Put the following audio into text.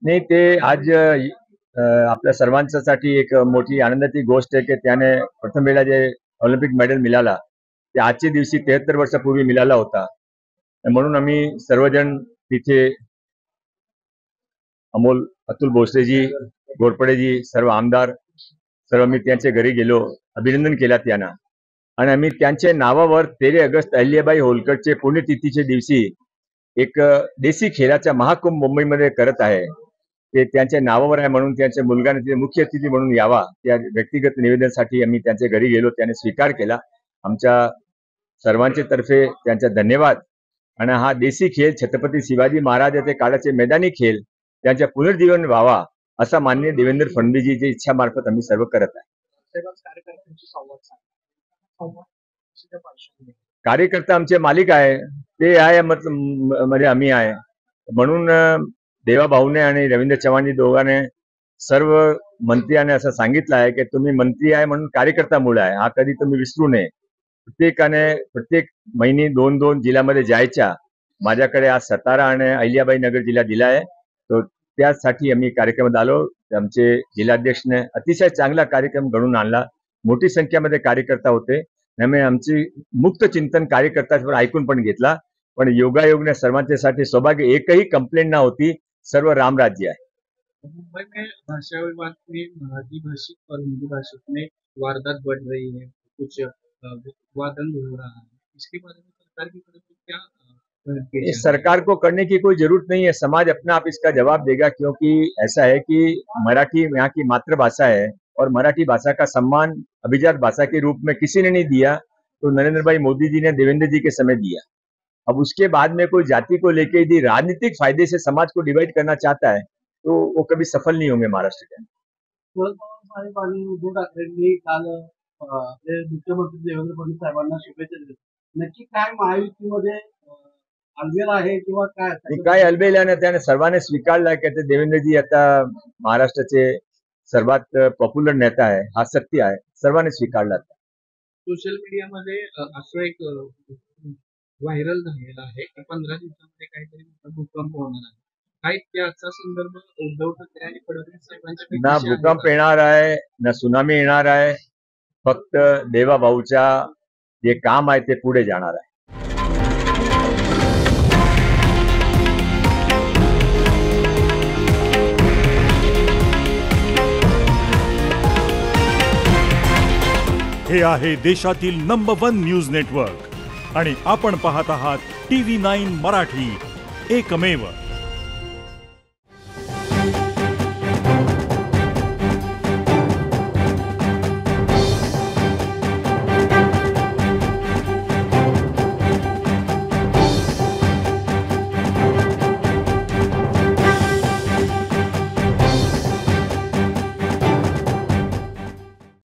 नाही ते आज आपल्या सर्वांच्यासाठी एक मोठी आनंदाची गोष्ट आहे की त्याने प्रथम वेळेला जे ऑलिम्पिक मेडल मिळाला ते आजच्या दिवशी 73 वर्षापूर्वी मिळाला होता. म्हणून आम्ही सर्वजण तिथे अतुल भोसलेजी, घोरपडेजी, सर्व आमदार, सर्व आम्ही त्यांच्या घरी गेलो, अभिनंदन केला त्यांना. आणि आम्ही त्यांच्या नावावर 13 ऑगस्ट अहिल्याबाई होलकरचे पुण्यतिथीच्या दिवशी एक देशी खेळाचा महाकुंभ मुंबईमध्ये करत आहे. ते त्यांच्या नावावर आहे म्हणून त्यांच्या मुलगाने तिथे मुख्य अतिथी म्हणून यावा त्या व्यक्तिगत निवेदनासाठी आम्ही त्यांच्या घरी गेलो. त्याने स्वीकार केला. आमच्या सर्वांच्या तर्फे त्यांचा धन्यवाद. आणि हा देशी खेळ छत्रपती शिवाजी महाराजांचे काळाचे मैदानी खेळ त्यांच्या पुनर्जीवन व्हावा असा माननीय देवेंद्र फडणवीसजीच्या इच्छामार्फत आम्ही सर्व करत आहे. कार्यकर्ता आमचे मालिक आहे ते आहे म्हणजे आम्ही आहे म्हणून देवा भाऊने आणि रवींद्र चव्हाणजी दोघांनी सर्व मंत्र्यांनी असं सांगितलं आहे की तुम्ही मंत्री आहे म्हणून कार्यकर्ता मूळ आहे हा कधी तुम्ही विसरू नये. प्रत्येकाने प्रत्येक महिने 2-2 जिल्ह्यामध्ये जायच्या. माझ्याकडे आज सातारा आणि अहिल्याबाई नगर जिल्हा दिला आहे. तो त्यासाठी आम्ही कार्यक्रमात आलो. आमचे जिल्हाध्यक्षने अतिशय चांगला कार्यक्रम घडवून आणला. मोठी संख्येमध्ये कार्यकर्ता होते. त्यामुळे आमची मुक्त चिंतन कार्यकर्त्यावर ऐकून पण घेतला. पण योगायोगने सर्वांच्यासाठी सौभाग्य एकही कंप्लेंट ना होती. सर्व रामराज्य आहे. मुंबई में भाषा विवाद में मराठी भाषिक और हिंदी भाषिक में वारदात बढ़ रही है, कुछ वादंग हो रहा है, इसके बारे में सरकार की तरफ से क्या इस सरकार को करने की कोई जरूरत नहीं है. समाज अपना आप इसका जवाब देगा क्योंकि ऐसा है कि मराठी यहाँ की मातृभाषा है और मराठी भाषा का सम्मान अभिजात भाषा के रूप में किसी ने नहीं दिया. तो नरेंद्र भाई मोदी जी ने देवेंद्र जी के समय दिया. अब उसके बाद में कोई जाति को लेके यदि राजनीतिक फायदे से समाज को डिवाइड करना चाहता है तो वो कभी सफल नहीं होंगे महाराष्ट्र के. शरद पवार साहेब आणि उद्धव ठाकरेंनी काल आपले मुख्यमंत्री देवेंद्र फडणवीस साहेबांना शुभेच्छा दिल्या. नक्की काय महायुतीमध्ये अलबेल आहे किंवा काय अलबेल आहे त्याने सर्वांनी स्वीकारला की ते देवेंद्रजी आता महाराष्ट्राचे सर्वात पॉप्युलर नेता आहे. हा सत्य आहे. सर्वांनी स्वीकारला. सोशल मीडियामध्ये असं एक व्हायरल झालेला आहे की 15 दिवसांमध्ये काहीतरी भूकंप होणार आहे. काय त्याचा संदर्भ उद्धव ठाकरे आणि फडणवीस साहेबांच्या ना भूकंप येणार आहे ना सुनामी येणार आहे. फक्त देवा भाऊच्या जे काम आहे ते पुढे जाणार आहे. हे आहे देशातील नंबर 1 न्यूज नेटवर्क आणि आपण पाहत आहात TV9 मराठी, एकमेव.